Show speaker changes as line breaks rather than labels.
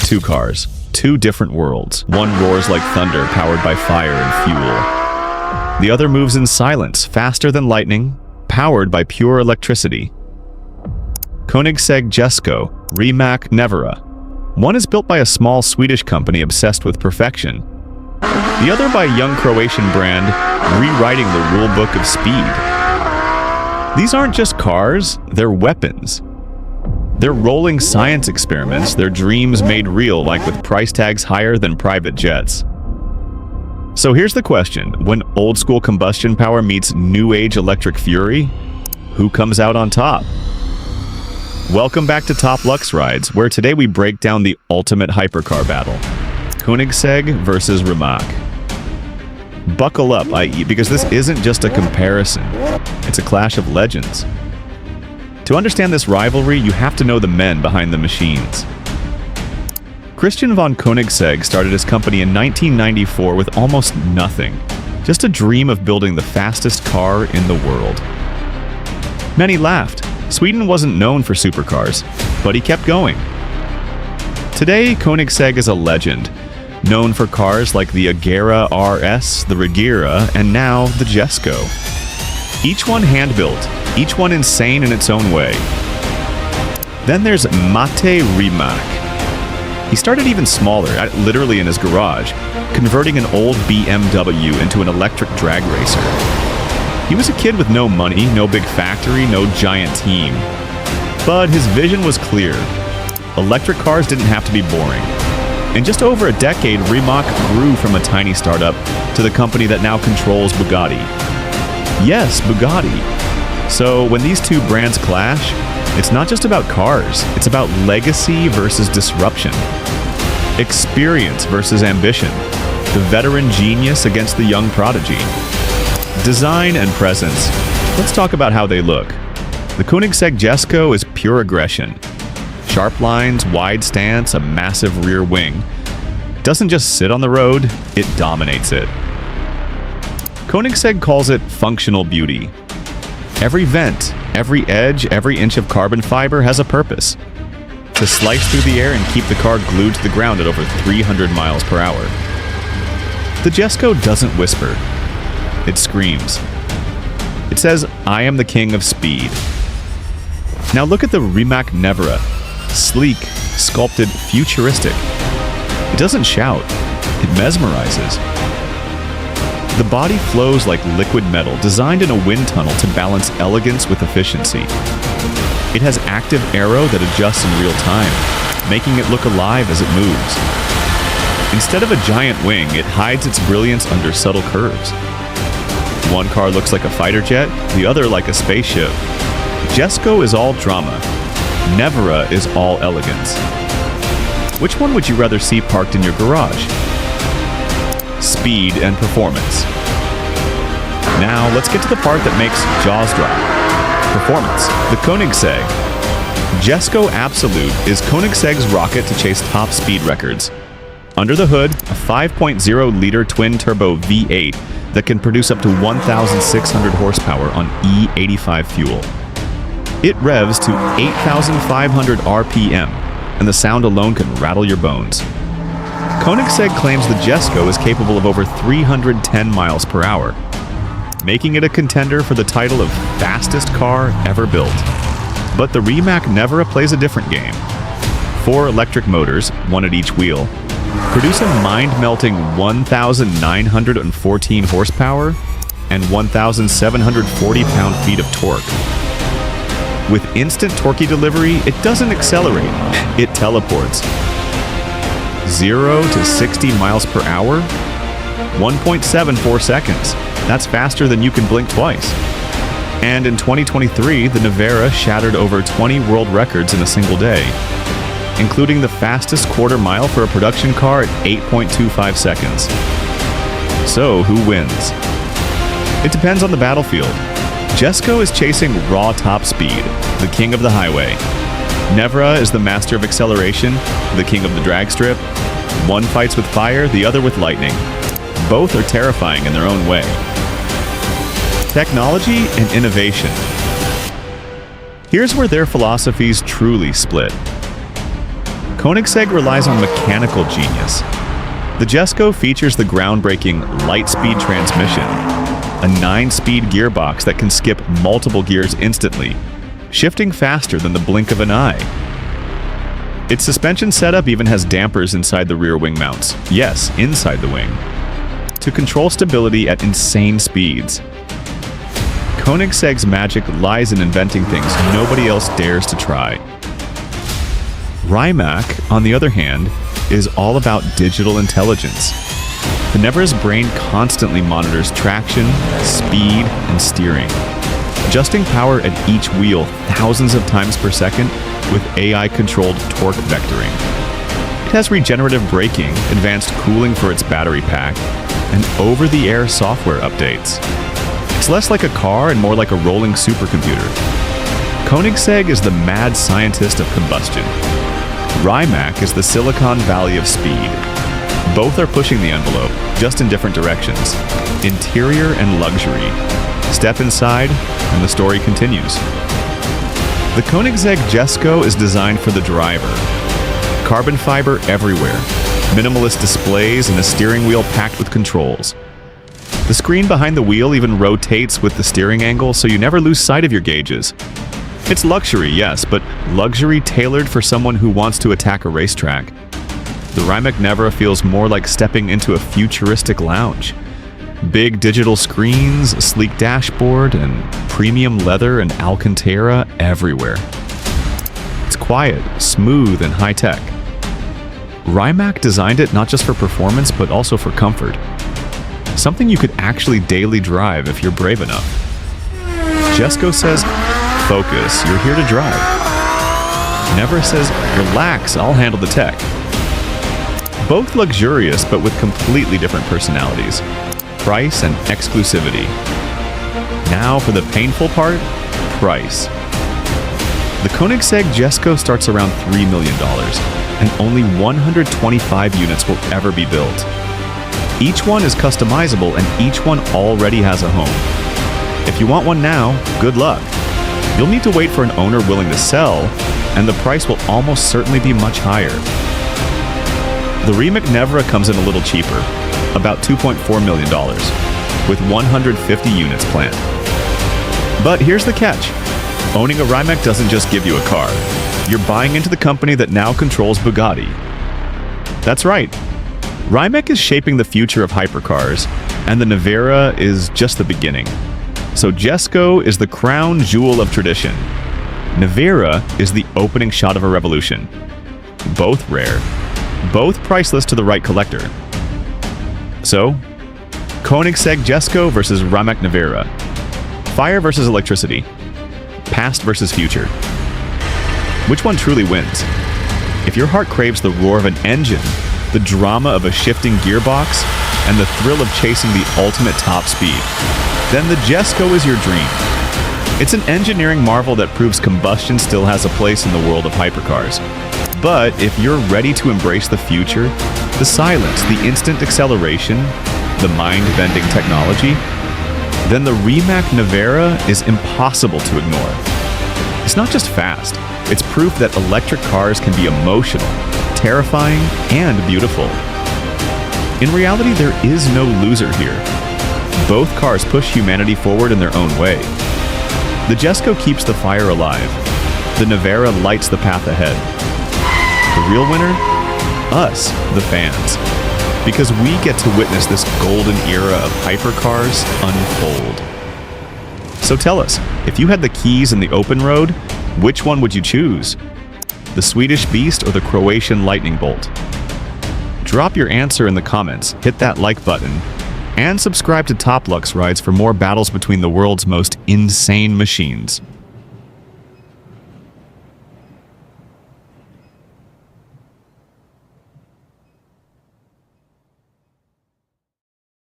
Two cars, two different worlds. One roars like thunder, powered by fire and fuel. The other moves in silence, faster than lightning, powered by pure electricity. Koenigsegg Jesko, Rimac Nevera. One is built by a small Swedish company obsessed with perfection. The other by a young Croatian brand rewriting the rule book of speed. These aren't just cars, they're weapons. They're rolling science experiments, their dreams made real, like with price tags higher than private jets. So here's the question: when old school combustion power meets new age electric fury, who comes out on top? Welcome back to TopLuxRides, where today we break down the ultimate hypercar battle: Koenigsegg versus Rimac. Buckle up, because this isn't just a comparison, it's a clash of legends. To understand this rivalry, you have to know the men behind the machines. Christian von Koenigsegg started his company in 1994 with almost nothing, just a dream of building the fastest car in the world. Many laughed. Sweden wasn't known for supercars, but he kept going. Today, Koenigsegg is a legend, known for cars like the Agera RS, the Regera, and now the Jesko. Each one hand-built, each one insane in its own way. Then there's Mate Rimac. He started even smaller, literally in his garage, converting an old BMW into an electric drag racer. He was a kid with no money, no big factory, no giant team. But his vision was clear. Electric cars didn't have to be boring. In just over a decade, Rimac grew from a tiny startup to the company that now controls Bugatti. Yes, Bugatti. So when these two brands clash, it's not just about cars, it's about legacy versus disruption. Experience versus ambition. The veteran genius against the young prodigy. Design and presence. Let's talk about how they look. The Koenigsegg Jesko is pure aggression. Sharp lines, wide stance, a massive rear wing. Doesn't just sit on the road, it dominates it. Koenigsegg calls it functional beauty. Every vent, every edge, every inch of carbon fiber has a purpose: to slice through the air and keep the car glued to the ground at over 300 miles per hour. The Jesko doesn't whisper. It screams. It says, "I am the king of speed." Now look at the Rimac Nevera. Sleek, sculpted, futuristic. It doesn't shout. It mesmerizes. The body flows like liquid metal, designed in a wind tunnel to balance elegance with efficiency. It has active aero that adjusts in real time, making it look alive as it moves. Instead of a giant wing, it hides its brilliance under subtle curves. One car looks like a fighter jet, the other like a spaceship. Jesko is all drama. Nevera is all elegance. Which one would you rather see parked in your garage? Speed and performance. Now, let's get to the part that makes jaws drop. Performance. The Koenigsegg Jesko Absolute is Koenigsegg's rocket to chase top speed records. Under the hood, a 5.0-liter twin-turbo V8 that can produce up to 1,600 horsepower on E85 fuel. It revs to 8,500 RPM, and the sound alone can rattle your bones. Koenigsegg claims the Jesko is capable of over 310 miles per hour, making it a contender for the title of fastest car ever built. But the Rimac Nevera plays a different game. 4 electric motors, one at each wheel, produce a mind-melting 1,914 horsepower and 1,740 pound-feet of torque. With instant torquey delivery, it doesn't accelerate, it teleports. 0 to 60 miles per hour? 1.74 seconds. That's faster than you can blink twice. And in 2023, the Nevera shattered over 20 world records in a single day, including the fastest quarter mile for a production car at 8.25 seconds. So, who wins? It depends on the battlefield. Jesko is chasing raw top speed, the king of the highway. Nevera is the master of acceleration, the king of the drag strip. One fights with fire, the other with lightning. Both are terrifying in their own way. Technology and innovation. Here's where their philosophies truly split. Koenigsegg relies on mechanical genius. The Jesko features the groundbreaking light-speed transmission, a 9-speed gearbox that can skip multiple gears instantly, shifting faster than the blink of an eye. Its suspension setup even has dampers inside the rear wing mounts. Yes, inside the wing, to control stability at insane speeds. Koenigsegg's magic lies in inventing things nobody else dares to try. Rimac, on the other hand, is all about digital intelligence. The Nevera's brain constantly monitors traction, speed, and steering, adjusting power at each wheel thousands of times per second with AI-controlled torque vectoring. It has regenerative braking, advanced cooling for its battery pack, and over-the-air software updates. It's less like a car and more like a rolling supercomputer. Koenigsegg is the mad scientist of combustion. Rimac is the Silicon Valley of speed. Both are pushing the envelope, just in different directions. Interior and luxury. Step inside, and the story continues. The Koenigsegg Jesko is designed for the driver. Carbon fiber everywhere, minimalist displays, and a steering wheel packed with controls. The screen behind the wheel even rotates with the steering angle, so you never lose sight of your gauges. It's luxury, yes, but luxury tailored for someone who wants to attack a racetrack. The Rimac Nevera feels more like stepping into a futuristic lounge. Big digital screens, a sleek dashboard, and premium leather and Alcantara everywhere. It's quiet, smooth, and high-tech. Rimac designed it not just for performance, but also for comfort. Something you could actually daily drive if you're brave enough. Jesko says, focus, you're here to drive. Nevera says, relax, I'll handle the tech. Both luxurious, but with completely different personalities. Price and exclusivity. Now for the painful part, price. The Koenigsegg Jesko starts around $3 million, and only 125 units will ever be built. Each one is customizable, and each one already has a home. If you want one now, good luck. You'll need to wait for an owner willing to sell, and the price will almost certainly be much higher. The Rimac Nevera comes in a little cheaper, about $2.4 million, with 150 units planned. But here's the catch. Owning a Rimac doesn't just give you a car. You're buying into the company that now controls Bugatti. That's right. Rimac is shaping the future of hypercars, and the Nevera is just the beginning. So Jesko is the crown jewel of tradition. Nevera is the opening shot of a revolution. Both rare, both priceless to the right collector. So, Koenigsegg Jesko versus Rimac Nevera. Fire versus electricity. Past versus future. Which one truly wins? If your heart craves the roar of an engine, the drama of a shifting gearbox, and the thrill of chasing the ultimate top speed, then the Jesko is your dream. It's an engineering marvel that proves combustion still has a place in the world of hypercars. But if you're ready to embrace the future, the silence, the instant acceleration, the mind-bending technology, then the Rimac Nevera is impossible to ignore. It's not just fast, it's proof that electric cars can be emotional, terrifying, and beautiful. In reality, there is no loser here. Both cars push humanity forward in their own way. The Jesko keeps the fire alive. The Nevera lights the path ahead. The real winner? Us, the fans. Because we get to witness this golden era of hypercars unfold. So tell us, if you had the keys in the open road, which one would you choose? The Swedish Beast or the Croatian Lightning Bolt? Drop your answer in the comments, hit that like button, and subscribe to TopLuxRides for more battles between the world's most insane machines.